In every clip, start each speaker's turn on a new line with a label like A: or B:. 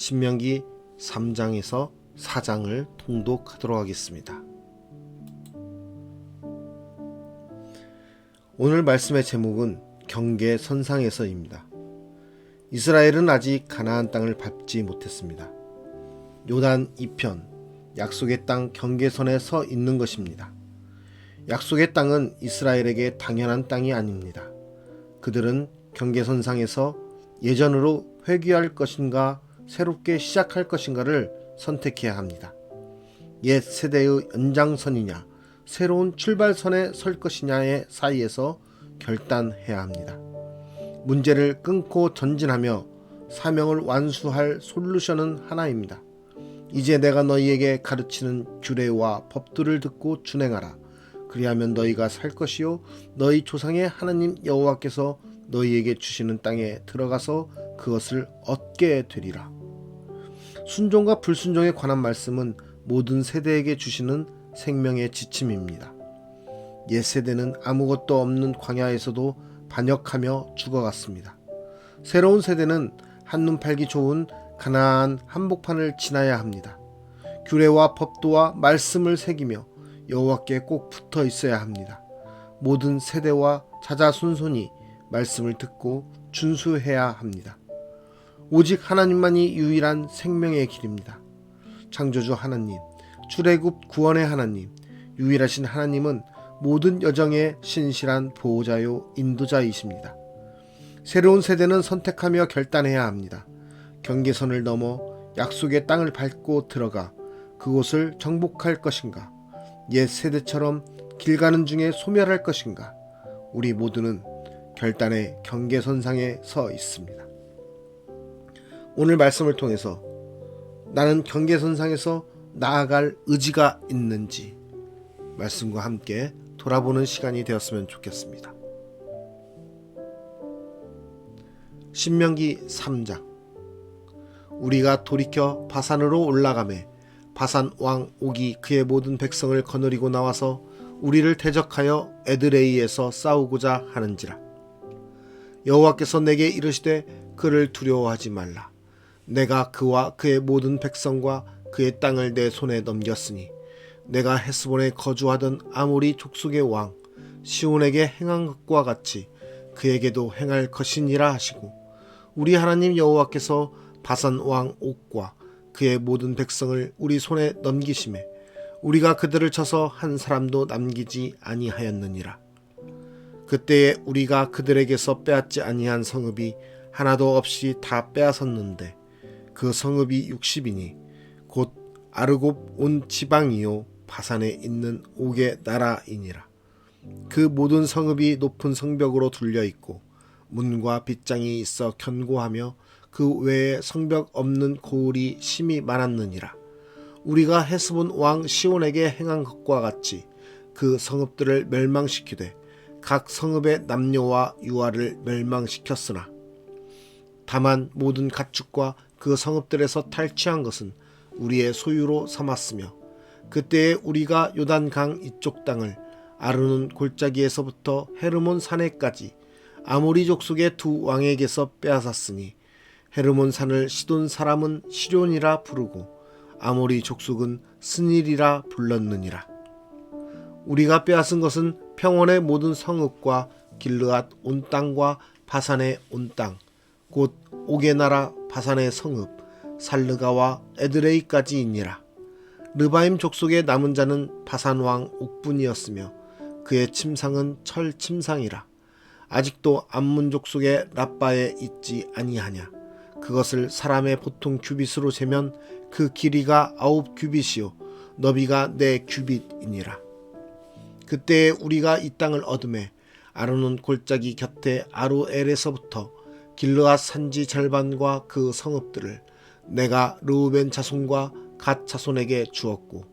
A: 신명기 3장에서 4장을 통독하도록 하겠습니다. 오늘 말씀의 제목은 경계선상에서입니다. 이스라엘은 아직 가나안 땅을 밟지 못했습니다. 요단 2편, 약속의 땅 경계선에 서 있는 것입니다. 약속의 땅은 이스라엘에게 당연한 땅이 아닙니다. 그들은 경계선상에서 예전으로 회귀할 것인가 새롭게 시작할 것인가를 선택해야 합니다. 옛 세대의 연장선이냐 새로운 출발선에 설 것이냐의 사이에서 결단해야 합니다. 문제를 끊고 전진하며 사명을 완수할 솔루션은 하나입니다. 이제 내가 너희에게 가르치는 규례와 법도를 듣고 준행하라. 그리하면 너희가 살 것이요 너희 조상의 하나님 여호와께서 너희에게 주시는 땅에 들어가서 그것을 얻게 되리라. 순종과 불순종에 관한 말씀은 모든 세대에게 주시는 생명의 지침입니다. 옛 세대는 아무것도 없는 광야에서도 반역하며 죽어갔습니다. 새로운 세대는 한눈 팔기 좋은 가나안 한복판을 지나야 합니다. 규례와 법도와 말씀을 새기며 여호와께 꼭 붙어 있어야 합니다. 모든 세대와 자자손손이 말씀을 듣고 준수해야 합니다. 오직 하나님만이 유일한 생명의 길입니다. 창조주 하나님, 출애굽 구원의 하나님, 유일하신 하나님은 모든 여정의 신실한 보호자요 인도자이십니다. 새로운 세대는 선택하며 결단해야 합니다. 경계선을 넘어 약속의 땅을 밟고 들어가 그곳을 정복할 것인가, 옛 세대처럼 길 가는 중에 소멸할 것인가. 우리 모두는 결단의 경계선상에 서 있습니다. 오늘 말씀을 통해서 나는 경계선상에서 나아갈 의지가 있는지 말씀과 함께 돌아보는 시간이 되었으면 좋겠습니다. 신명기 3장. 우리가 돌이켜 바산으로 올라가매 바산 왕 옥이 그의 모든 백성을 거느리고 나와서 우리를 대적하여 에드레이에서 싸우고자 하는지라. 여호와께서 내게 이르시되 그를 두려워하지 말라. 내가 그와 그의 모든 백성과 그의 땅을 내 손에 넘겼으니 내가 헤스본에 거주하던 아모리 족속의 왕 시온에게 행한 것과 같이 그에게도 행할 것이니라 하시고, 우리 하나님 여호와께서 바산 왕 옥과 그의 모든 백성을 우리 손에 넘기심에 우리가 그들을 쳐서 한 사람도 남기지 아니하였느니라. 그때에 우리가 그들에게서 빼앗지 아니한 성읍이 하나도 없이 다 빼앗았는데 그 성읍이 60이니 곧 아르곱 온 지방이요 바산에 있는 옥의 나라이니라. 그 모든 성읍이 높은 성벽으로 둘려 있고 문과 빗장이 있어 견고하며 그 외에 성벽 없는 고을이 심히 많았느니라. 우리가 헤스본 왕 시온에게 행한 것과 같이 그 성읍들을 멸망시키되 각 성읍의 남녀와 유아를 멸망시켰으나 다만 모든 가축과 그 성읍들에서 탈취한 것은 우리의 소유로 삼았으며, 그때에 우리가 요단강 이쪽 땅을 아르논 골짜기에서부터 헤르몬 산에까지 아모리 족속의 두 왕에게서 빼앗았으니 헤르몬 산을 시돈 사람은 시럈니라 부르고 아모리 족속은 스닐이라 불렀느니라. 우리가 빼앗은 것은 평원의 모든 성읍과 길르앗 온 땅과 바산의 온 땅, 곧 옥의 나라 바산의 성읍 살르가와 에드레이까지이니라. 르바임 족속의 남은 자는 바산 왕 옥뿐이었으며 그의 침상은 철 침상이라. 아직도 암문 족속의 라빠에 있지 아니하냐. 그것을 사람의 보통 규빗으로 재면 그 길이가 9규빗이요 너비가 4규빗이니라. 그때에 우리가 이 땅을 얻음에 아르논 골짜기 곁에 아루엘에서부터 길르앗 산지 절반과 그 성읍들을 내가 르우벤 자손과 갓 자손에게 주었고,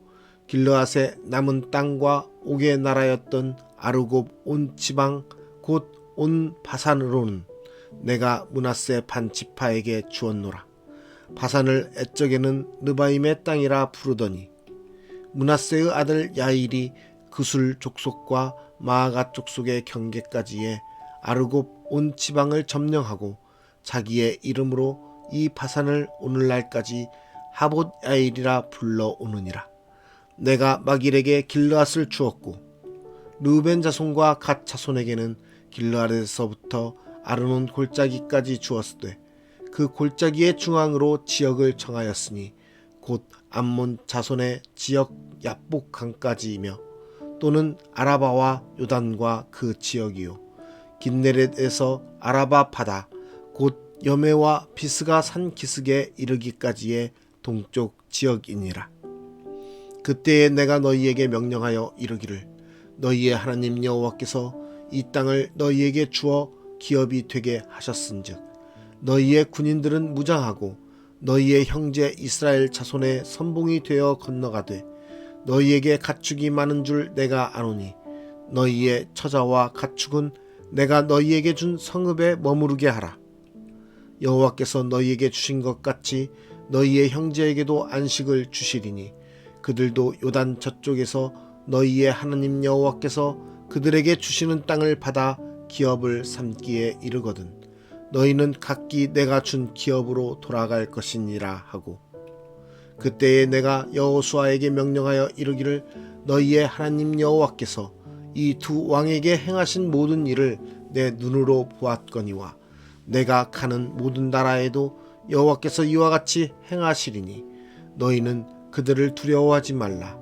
A: 길르앗의 남은 땅과 옥의 나라였던 아르곱 온 지방 곧 온 바산으로는 내가 므낫세 반 지파에게 주었노라. 바산을 옛적에는 르바임의 땅이라 부르더니 므낫세의 아들 야일이 그술 족속과 마아갓 족속의 경계까지의 아르곱 온 지방을 점령하고 자기의 이름으로 이 바산을 오늘날까지 하봇 야일이라 불러오느니라. 내가 마길에게 길르앗을 주었고 르우벤 자손과 갓 자손에게는 길르앗에서부터 아르논 골짜기까지 주었으되 그 골짜기의 중앙으로 지역을 정하였으니 곧 암몬 자손의 지역 야복 강까지이며 또는 아라바와 요단과 그 지역이요 긴네렛에서 아라바 바다 곧 여메와 비스가 산 기슭에 이르기까지의 동쪽 지역이니라. 그때에 내가 너희에게 명령하여 이르기를 너희의 하나님 여호와께서 이 땅을 너희에게 주어 기업이 되게 하셨은즉 너희의 군인들은 무장하고 너희의 형제 이스라엘 자손의 선봉이 되어 건너가되 너희에게 가축이 많은 줄 내가 아노니 너희의 처자와 가축은 내가 너희에게 준 성읍에 머무르게 하라. 여호와께서 너희에게 주신 것 같이 너희의 형제에게도 안식을 주시리니 그들도 요단 저쪽에서 너희의 하나님 여호와께서 그들에게 주시는 땅을 받아 기업을 삼기에 이르거든 너희는 각기 내가 준 기업으로 돌아갈 것이니라 하고 그때에 내가 여호수아에게 명령하여 이르기를 너희의 하나님 여호와께서 이 두 왕에게 행하신 모든 일을 내 눈으로 보았거니와 내가 가는 모든 나라에도 여호와께서 이와 같이 행하시리니 너희는 그들을 두려워하지 말라.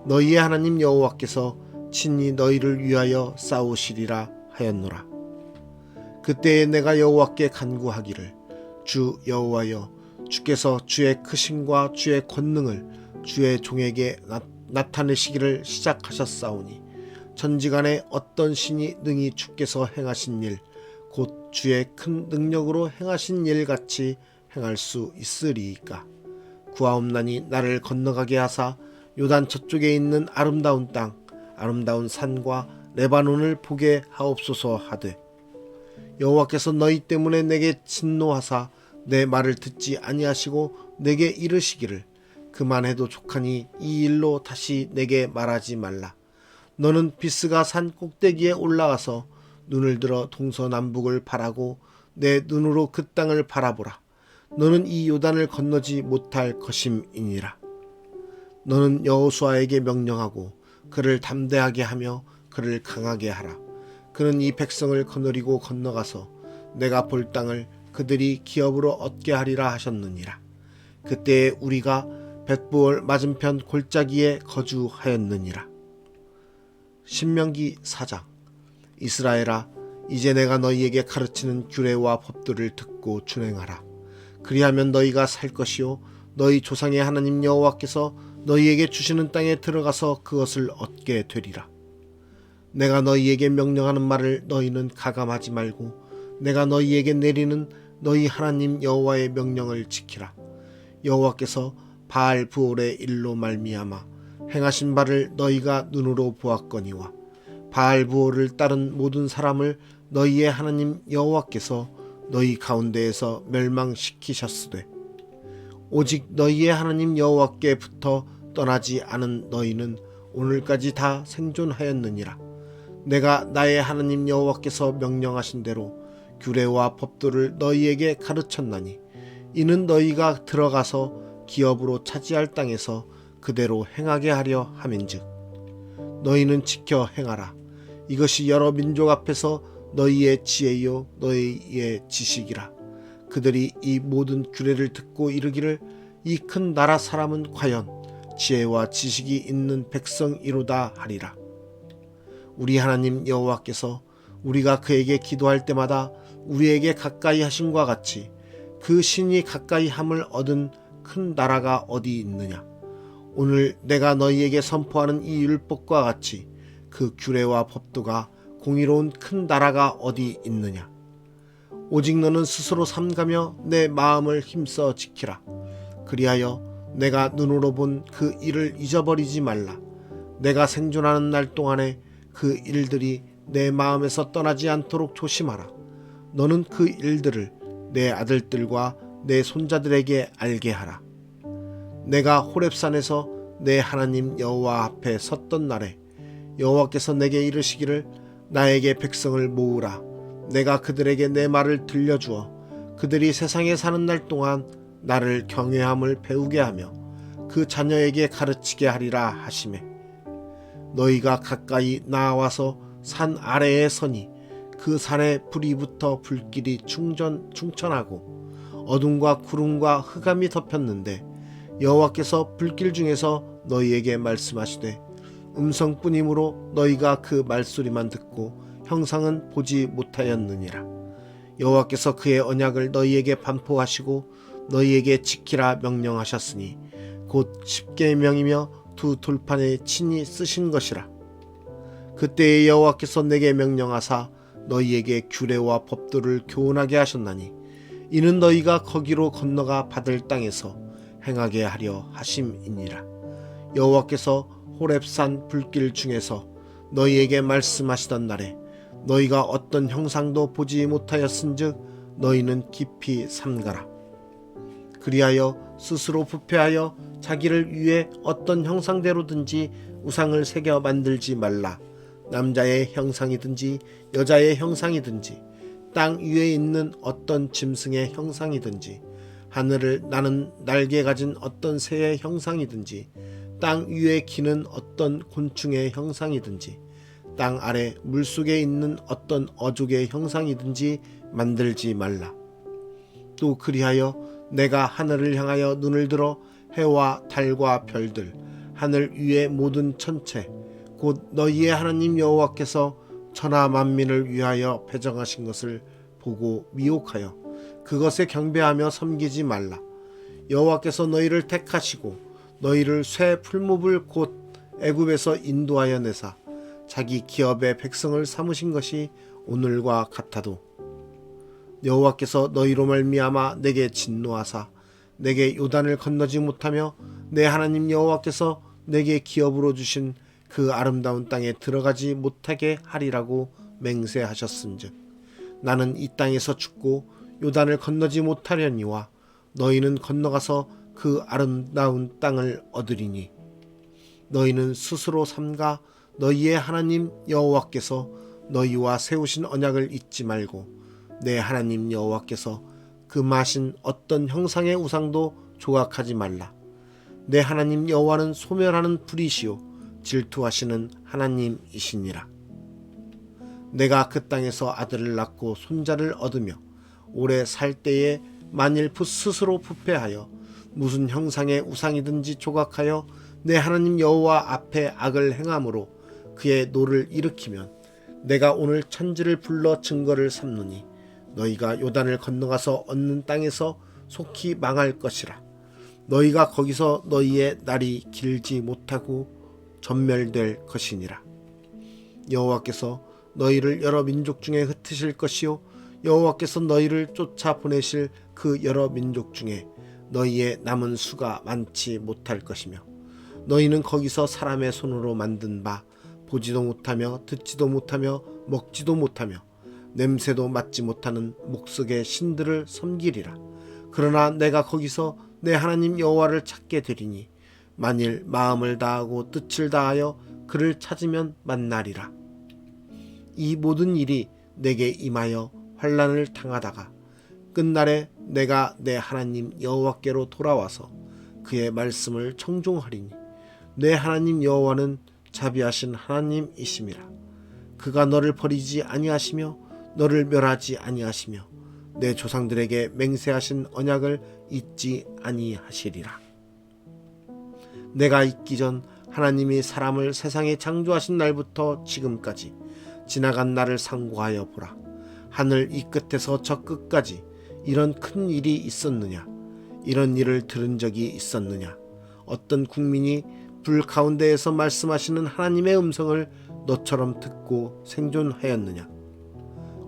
A: 너희의 하나님 여호와께서 친히 너희를 위하여 싸우시리라 하였노라. 그때에 내가 여호와께 간구하기를 주 여호와여 주께서 주의 크심과 주의 권능을 주의 종에게 나타내시기를 시작하셨사오니 천지간에 어떤 신이 능히 주께서 행하신 일 곧 주의 큰 능력으로 행하신 일 같이 행할 수 있으리이까. 구하옵나니 나를 건너가게 하사 요단 저쪽에 있는 아름다운 땅 아름다운 산과 레바논을 보게 하옵소서 하되 여호와께서 너희 때문에 내게 진노하사 내 말을 듣지 아니하시고 내게 이르시기를 그만해도 족하니 이 일로 다시 내게 말하지 말라. 너는 비스가 산 꼭대기에 올라가서 눈을 들어 동서남북을 바라고 내 눈으로 그 땅을 바라보라. 너는 이 요단을 건너지 못할 것임이니라. 너는 여호수아에게 명령하고 그를 담대하게 하며 그를 강하게 하라. 그는 이 백성을 거느리고 건너가서 내가 볼 땅을 그들이 기업으로 얻게 하리라 하셨느니라. 그때에 우리가 벳부올 맞은편 골짜기에 거주하였느니라. 신명기 4장. 이스라엘아 이제 내가 너희에게 가르치는 규례와 법들을 듣고 준행하라. 그리하면 너희가 살 것이요 너희 조상의 하나님 여호와께서 너희에게 주시는 땅에 들어가서 그것을 얻게 되리라. 내가 너희에게 명령하는 말을 너희는 가감하지 말고 내가 너희에게 내리는 너희 하나님 여호와의 명령을 지키라. 여호와께서 바알 부올의 일로 말미암아 행하신 바를 너희가 눈으로 보았거니와 바알 부올을 따른 모든 사람을 너희의 하나님 여호와께서 너희 가운데에서 멸망시키셨으되 오직 너희의 하나님 여호와께부터 떠나지 않은 너희는 오늘까지 다 생존하였느니라. 내가 나의 하나님 여호와께서 명령하신 대로 규례와 법도를 너희에게 가르쳤나니 이는 너희가 들어가서 기업으로 차지할 땅에서 그대로 행하게 하려 함인즉 너희는 지켜 행하라. 이것이 여러 민족 앞에서 너희의 지혜요 너희의 지식이라. 그들이 이 모든 규례를 듣고 이르기를 이 큰 나라 사람은 과연 지혜와 지식이 있는 백성이로다 하리라. 우리 하나님 여호와께서 우리가 그에게 기도할 때마다 우리에게 가까이 하심과 같이 그 신이 가까이 함을 얻은 큰 나라가 어디 있느냐. 오늘 내가 너희에게 선포하는 이 율법과 같이 그 규례와 법도가 공의로운 큰 나라가 어디 있느냐. 오직 너는 스스로 삼가며 내 마음을 힘써 지키라. 그리하여 내가 눈으로 본 그 일을 잊어버리지 말라. 내가 생존하는 날 동안에 그 일들이 내 마음에서 떠나지 않도록 조심하라. 너는 그 일들을 내 아들들과 내 손자들에게 알게 하라. 내가 호렙산에서 내 하나님 여호와 앞에 섰던 날에 여호와께서 내게 이르시기를 나에게 백성을 모으라. 내가 그들에게 내 말을 들려주어 그들이 세상에 사는 날 동안 나를 경외함을 배우게 하며 그 자녀에게 가르치게 하리라 하시매, 너희가 가까이 나와서 산 아래에 서니 그 산에 불이 붙어 불길이 충천하고 어둠과 구름과 흑암이 덮였는데, 여호와께서 불길 중에서 너희에게 말씀하시되 음성뿐이므로 너희가 그 말소리만 듣고 형상은 보지 못하였느니라. 여호와께서 그의 언약을 너희에게 반포하시고 너희에게 지키라 명령하셨으니 곧 십계명이며 두 돌판에 친히 쓰신 것이라. 그때에 여호와께서 내게 명령하사 너희에게 규례와 법도를 교훈하게 하셨나니 이는 너희가 거기로 건너가 받을 땅에서 행하게 하려 하심이니라. 여호와께서 호렙산 불길 중에서 너희에게 말씀하시던 날에 너희가 어떤 형상도 보지 못하였은즉 너희는 깊이 삼가라. 그리하여 스스로 부패하여 자기를 위해 어떤 형상대로든지 우상을 새겨 만들지 말라. 남자의 형상이든지 여자의 형상이든지 땅 위에 있는 어떤 짐승의 형상이든지 하늘을 나는 날개 가진 어떤 새의 형상이든지 땅 위에 기는 어떤 곤충의 형상이든지 땅 아래 물속에 있는 어떤 어족의 형상이든지 만들지 말라. 또 그리하여 내가 하늘을 향하여 눈을 들어 해와 달과 별들, 하늘 위의 모든 천체, 곧 너희의 하나님 여호와께서 천하 만민을 위하여 배정하신 것을 보고 미혹하여 그것에 경배하며 섬기지 말라. 여호와께서 너희를 택하시고 너희를 쇠 풀무불 곧 애굽에서 인도하여 내사 자기 기업의 백성을 삼으신 것이 오늘과 같아도, 여호와께서 너희로 말미암아 내게 진노하사 내게 요단을 건너지 못하며 내 하나님 여호와께서 내게 기업으로 주신 그 아름다운 땅에 들어가지 못하게 하리라고 맹세하셨은즉 나는 이 땅에서 죽고 요단을 건너지 못하려니와 너희는 건너가서 그 아름다운 땅을 얻으리니, 너희는 스스로 삼가 너희의 하나님 여호와께서 너희와 세우신 언약을 잊지 말고 내 하나님 여호와께서 금하신 어떤 형상의 우상도 조각하지 말라. 내 하나님 여호와는 소멸하는 불이시요 질투하시는 하나님이시니라. 내가 그 땅에서 아들을 낳고 손자를 얻으며 오래 살 때에 만일 스스로 부패하여 무슨 형상의 우상이든지 조각하여 내 하나님 여호와 앞에 악을 행함으로 그의 노를 일으키면 내가 오늘 천지를 불러 증거를 삼노니 너희가 요단을 건너가서 얻는 땅에서 속히 망할 것이라. 너희가 거기서 너희의 날이 길지 못하고 전멸될 것이니라. 여호와께서 너희를 여러 민족 중에 흩으실 것이요 여호와께서 너희를 쫓아 보내실 그 여러 민족 중에 너희의 남은 수가 많지 못할 것이며, 너희는 거기서 사람의 손으로 만든 바 보지도 못하며 듣지도 못하며 먹지도 못하며 냄새도 맡지 못하는 목석의 신들을 섬기리라. 그러나 내가 거기서 내 하나님 여호와를 찾게 되리니 만일 마음을 다하고 뜻을 다하여 그를 찾으면 만나리라. 이 모든 일이 내게 임하여 환난을 당하다가 끝날에 내가 내 하나님 여호와께로 돌아와서 그의 말씀을 청종하리니 내 하나님 여호와는 자비하신 하나님이심이라. 그가 너를 버리지 아니하시며 너를 멸하지 아니하시며 내 조상들에게 맹세하신 언약을 잊지 아니하시리라. 내가 있기 전 하나님이 사람을 세상에 창조하신 날부터 지금까지 지나간 날을 상고하여 보라. 하늘 이 끝에서 저 끝까지 이런 큰 일이 있었느냐? 이런 일을 들은 적이 있었느냐? 어떤 국민이 불 가운데에서 말씀하시는 하나님의 음성을 너처럼 듣고 생존하였느냐?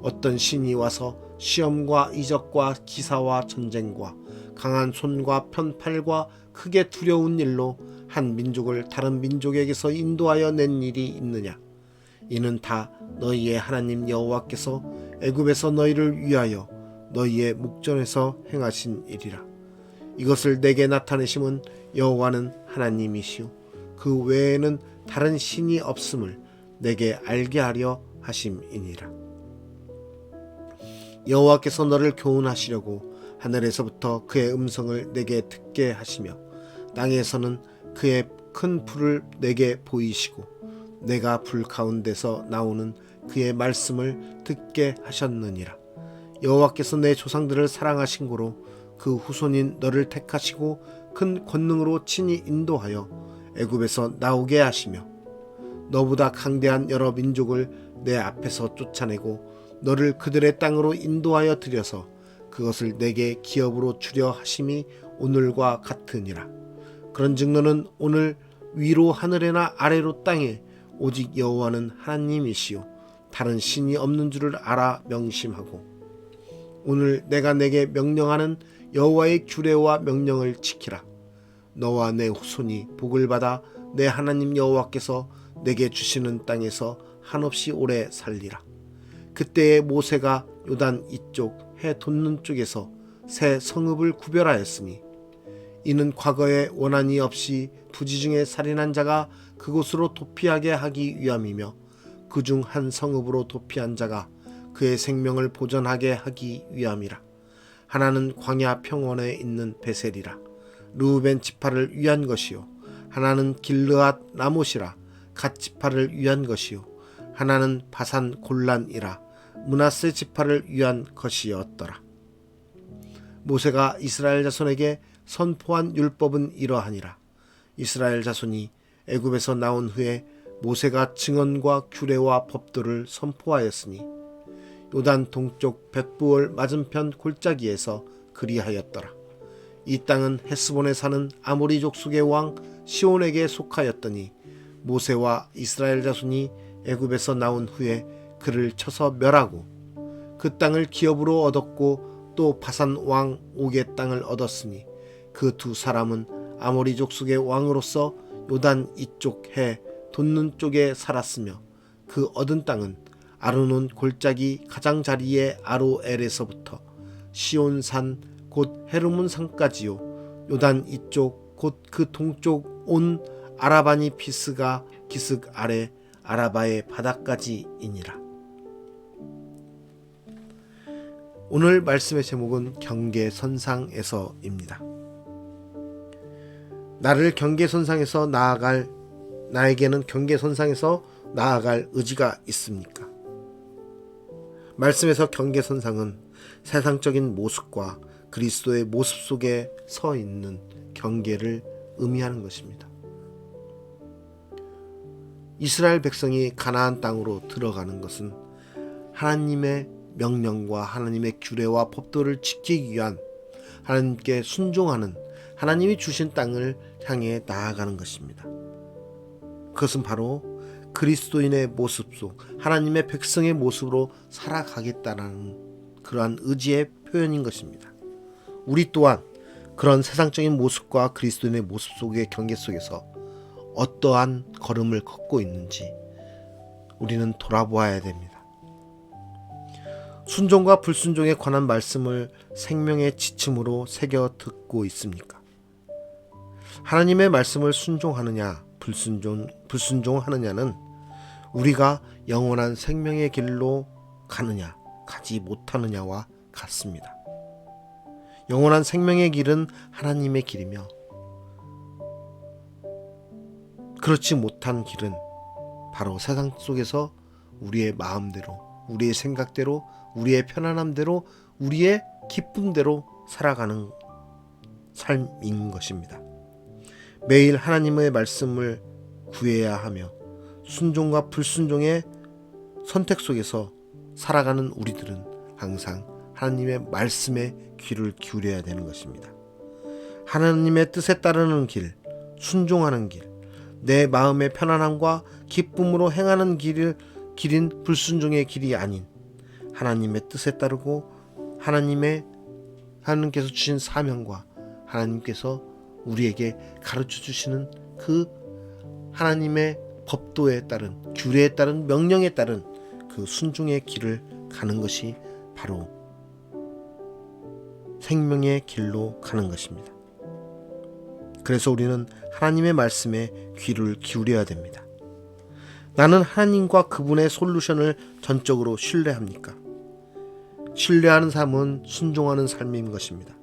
A: 어떤 신이 와서 시험과 이적과 기사와 전쟁과 강한 손과 편팔과 크게 두려운 일로 한 민족을 다른 민족에게서 인도하여 낸 일이 있느냐? 이는 다 너희의 하나님 여호와께서 애굽에서 너희를 위하여 너희의 목전에서 행하신 일이라. 이것을 내게 나타내심은 여호와는 하나님이시오 그 외에는 다른 신이 없음을 내게 알게 하려 하심이니라. 여호와께서 너를 교훈하시려고 하늘에서부터 그의 음성을 내게 듣게 하시며 땅에서는 그의 큰 불을 내게 보이시고 내가 불 가운데서 나오는 그의 말씀을 듣게 하셨느니라. 여호와께서 내 조상들을 사랑하신 고로 그 후손인 너를 택하시고 큰 권능으로 친히 인도하여 애굽에서 나오게 하시며 너보다 강대한 여러 민족을 내 앞에서 쫓아내고 너를 그들의 땅으로 인도하여 들여서 그것을 내게 기업으로 주려 하심이 오늘과 같으니라. 그런즉 너는 오늘 위로 하늘에나 아래로 땅에 오직 여호와는 하나님이시요 다른 신이 없는 줄을 알아 명심하고 오늘 내가 내게 명령하는 여호와의 규례와 명령을 지키라. 너와 내 후손이 복을 받아 내 하나님 여호와께서 내게 주시는 땅에서 한없이 오래 살리라. 그때에 모세가 요단 이쪽 해 돋는 쪽에서 새 성읍을 구별하였으니 이는 과거에 원한이 없이 부지 중에 살인한 자가 그곳으로 도피하게 하기 위함이며 그중 한 성읍으로 도피한 자가 그의 생명을 보전하게 하기 위함이라. 하나는 광야 평원에 있는 베셀이라. 르우벤 지파를 위한 것이요 하나는 길르앗 라못이라. 갓 지파를 위한 것이요 하나는 바산 골란이라. 므낫세 지파를 위한 것이었더라. 모세가 이스라엘 자손에게 선포한 율법은 이러하니라. 이스라엘 자손이 애굽에서 나온 후에 모세가 증언과 규례와 법도를 선포하였으니 요단 동쪽 벳부올 맞은편 골짜기에서 그리하였더라. 이 땅은 헤스본에 사는 아모리 족속의 왕 시온에게 속하였더니 모세와 이스라엘 자손이 애굽에서 나온 후에 그를 쳐서 멸하고 그 땅을 기업으로 얻었고 또 바산 왕 옥의 땅을 얻었으니 그 두 사람은 아모리 족속의 왕으로서 요단 이쪽 해 돋는 쪽에 살았으며 그 얻은 땅은 아르논 골짜기 가장자리의 아로엘에서부터 시온산 곧 헤르몬 산까지요 요단 이쪽 곧 그 동쪽 온 아라바니 피스가 기슭 아래 아라바의 바다까지이니라. 오늘 말씀의 제목은 경계선상에서입니다. 나를 경계선상에서 나에게는 경계선상에서 나아갈 의지가 있습니까? 말씀에서 경계선상은 세상적인 모습과 그리스도의 모습 속에 서 있는 경계를 의미하는 것입니다. 이스라엘 백성이 가나안 땅으로 들어가는 것은 하나님의 명령과 하나님의 규례와 법도를 지키기 위한 하나님께 순종하는 하나님이 주신 땅을 향해 나아가는 것입니다. 그것은 바로 그리스도인의 모습 속 하나님의 백성의 모습으로 살아가겠다는 그러한 의지의 표현인 것입니다. 우리 또한 그런 세상적인 모습과 그리스도인의 모습 속의 경계 속에서 어떠한 걸음을 걷고 있는지 우리는 돌아보아야 됩니다. 순종과 불순종에 관한 말씀을 생명의 지침으로 새겨 듣고 있습니까? 하나님의 말씀을 순종하느냐 불순종하느냐는 우리가 영원한 생명의 길로 가느냐 가지 못하느냐와 같습니다. 영원한 생명의 길은 하나님의 길이며 그렇지 못한 길은 바로 세상 속에서 우리의 마음대로, 우리의 생각대로, 우리의 편안함대로, 우리의 기쁨대로 살아가는 삶인 것입니다. 매일 하나님의 말씀을 구해야 하며 순종과 불순종의 선택 속에서 살아가는 우리들은 항상 하나님의 말씀에 귀를 기울여야 되는 것입니다. 하나님의 뜻에 따르는 길, 순종하는 길, 내 마음의 편안함과 기쁨으로 행하는 길인 불순종의 길이 아닌 하나님의 뜻에 따르고 하나님께서 주신 사명과 하나님께서 우리에게 가르쳐 주시는 그 하나님의 법도에 따른 규례에 따른 명령에 따른 그 순종의 길을 가는 것이 바로 생명의 길로 가는 것입니다. 그래서 우리는 하나님의 말씀에 귀를 기울여야 됩니다. 나는 하나님과 그분의 솔루션을 전적으로 신뢰합니까? 신뢰하는 삶은 순종하는 삶인 것입니다.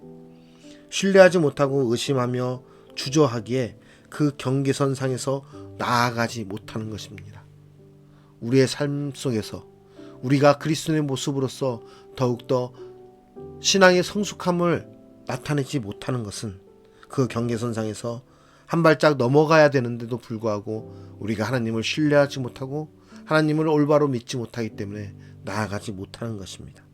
A: 신뢰하지 못하고 의심하며 주저하기에 그 경계선 상에서 나아가지 못하는 것입니다. 우리의 삶 속에서 우리가 그리스도의 모습으로서 더욱더 신앙의 성숙함을 나타내지 못하는 것은 그 경계선 상에서 한 발짝 넘어가야 되는데도 불구하고 우리가 하나님을 신뢰하지 못하고 하나님을 올바로 믿지 못하기 때문에 나아가지 못하는 것입니다.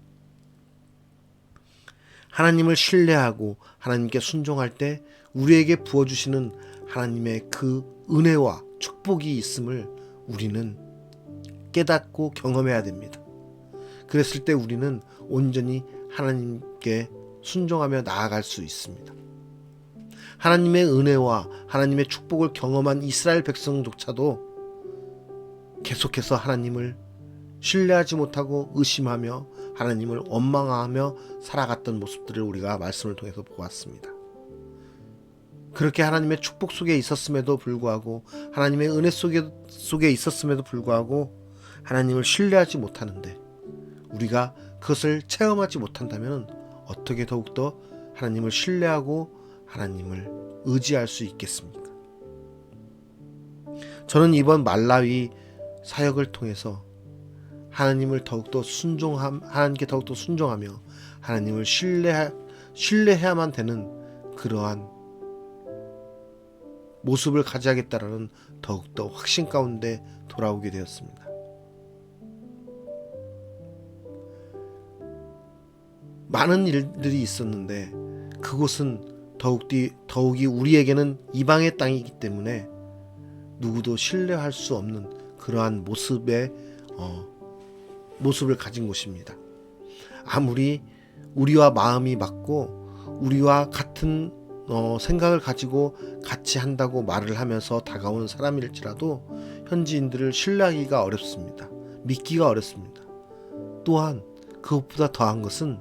A: 하나님을 신뢰하고 하나님께 순종할 때 우리에게 부어주시는 하나님의 그 은혜와 축복이 있음을 우리는 깨닫고 경험해야 됩니다. 그랬을 때 우리는 온전히 하나님께 순종하며 나아갈 수 있습니다. 하나님의 은혜와 하나님의 축복을 경험한 이스라엘 백성조차도 계속해서 하나님을 신뢰하지 못하고 의심하며 하나님을 원망하며 살아갔던 모습들을 우리가 말씀을 통해서 보았습니다. 그렇게 하나님의 축복 속에 있었음에도 불구하고 하나님의 은혜 속에 있었음에도 불구하고 하나님을 신뢰하지 못하는데 우리가 그것을 체험하지 못한다면 어떻게 더욱더 하나님을 신뢰하고 하나님을 의지할 수 있겠습니까? 저는 이번 말라위 사역을 통해서 하나님을 더욱더 하나님께 더욱더 순종하며 하나님을 신뢰해야만 되는 그러한 모습을 가져야겠다라는 더욱더 확신 가운데 돌아오게 되었습니다. 많은 일들이 있었는데 그곳은 더욱이 우리에게는 이방의 땅이기 때문에 누구도 신뢰할 수 없는 그러한 모습을 가진 곳입니다. 아무리 우리와 마음이 맞고 우리와 같은 생각을 가지고 같이 한다고 말을 하면서 다가오는 사람일지라도 현지인들을 신뢰하기가 어렵습니다. 믿기가 어렵습니다. 또한 그것보다 더한 것은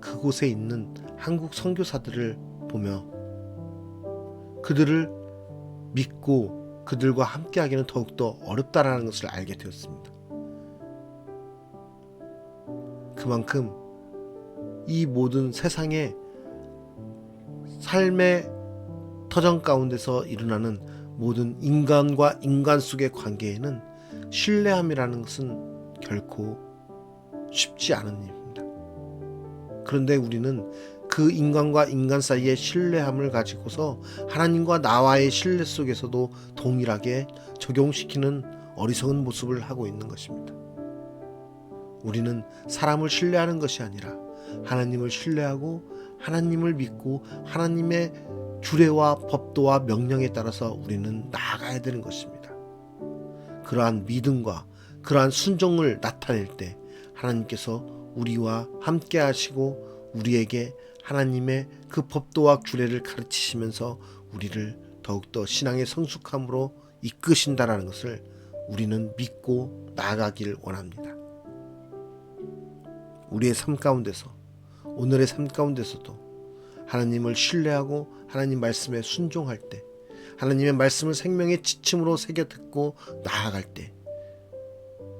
A: 그곳에 있는 한국 선교사들을 보며 그들을 믿고 그들과 함께하기는 더욱더 어렵다라는 것을 알게 되었습니다. 그만큼 이 모든 세상의 삶의 터전 가운데서 일어나는 모든 인간과 인간 속의 관계에는 신뢰함이라는 것은 결코 쉽지 않은 일입니다. 그런데 우리는 그 인간과 인간 사이의 신뢰함을 가지고서 하나님과 나와의 신뢰 속에서도 동일하게 적용시키는 어리석은 모습을 하고 있는 것입니다. 우리는 사람을 신뢰하는 것이 아니라 하나님을 신뢰하고 하나님을 믿고 하나님의 규례와 법도와 명령에 따라서 우리는 나아가야 되는 것입니다. 그러한 믿음과 그러한 순종을 나타낼 때 하나님께서 우리와 함께 하시고 우리에게 하나님의 그 법도와 규례를 가르치시면서 우리를 더욱더 신앙의 성숙함으로 이끄신다라는 것을 우리는 믿고 나아가길 원합니다. 우리의 삶 가운데서 오늘의 삶 가운데서도 하나님을 신뢰하고 하나님 말씀에 순종할 때 하나님의 말씀을 생명의 지침으로 새겨 듣고 나아갈 때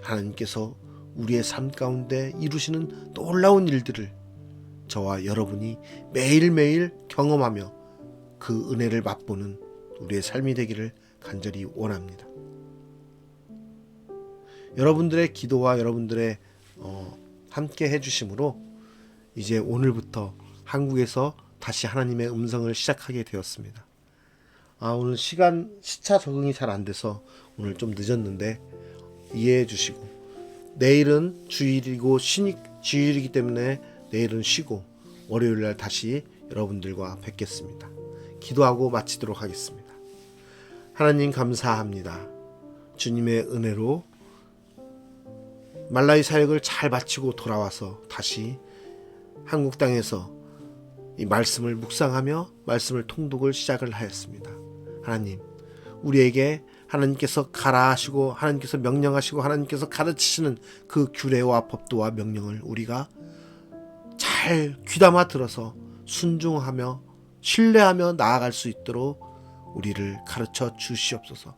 A: 하나님께서 우리의 삶 가운데 이루시는 놀라운 일들을 저와 여러분이 매일매일 경험하며 그 은혜를 맛보는 우리의 삶이 되기를 간절히 원합니다. 여러분들의 기도와 여러분들의 함께 해주심으로 이제 오늘부터 한국에서 다시 하나님의 음성을 시작하게 되었습니다. 오늘 시차 적응이 잘 안 돼서 오늘 좀 늦었는데 이해해 주시고 내일은 주일이기 때문에 내일은 쉬고 월요일날 다시 여러분들과 뵙겠습니다. 기도하고 마치도록 하겠습니다. 하나님 감사합니다. 주님의 은혜로 말라위 사역을 잘 마치고 돌아와서 다시 한국 땅에서 이 말씀을 묵상하며 말씀을 통독을 시작을 하였습니다. 하나님, 우리에게 하나님께서 가라 하시고 하나님께서 명령하시고 하나님께서 가르치시는 그 규례와 법도와 명령을 우리가 잘 귀담아 들어서 순종하며 신뢰하며 나아갈 수 있도록 우리를 가르쳐 주시옵소서.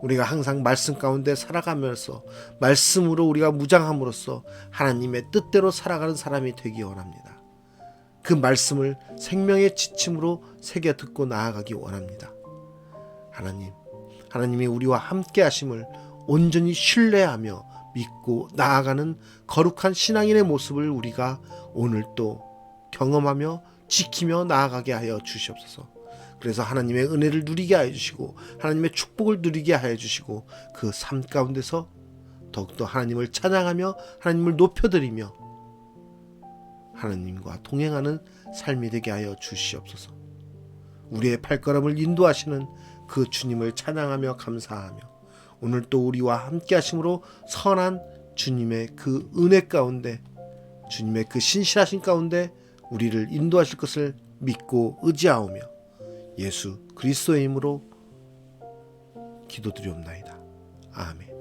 A: 우리가 항상 말씀 가운데 살아가면서 말씀으로 우리가 무장함으로써 하나님의 뜻대로 살아가는 사람이 되기 원합니다. 그 말씀을 생명의 지침으로 새겨 듣고 나아가기 원합니다. 하나님이 우리와 함께 하심을 온전히 신뢰하며 믿고 나아가는 거룩한 신앙인의 모습을 우리가 오늘 또 경험하며 지키며 나아가게 하여 주시옵소서. 그래서 하나님의 은혜를 누리게 하여 주시고 하나님의 축복을 누리게 하여 주시고 그 삶 가운데서 더욱더 하나님을 찬양하며 하나님을 높여드리며 하나님과 동행하는 삶이 되게 하여 주시옵소서. 우리의 발걸음을 인도하시는 그 주님을 찬양하며 감사하며 오늘 또 우리와 함께 하심으로 선한 주님의 그 은혜 가운데 주님의 그 신실하신 가운데 우리를 인도하실 것을 믿고 의지하오며 예수 그리스도의 이름으로 기도드리옵나이다. 아멘.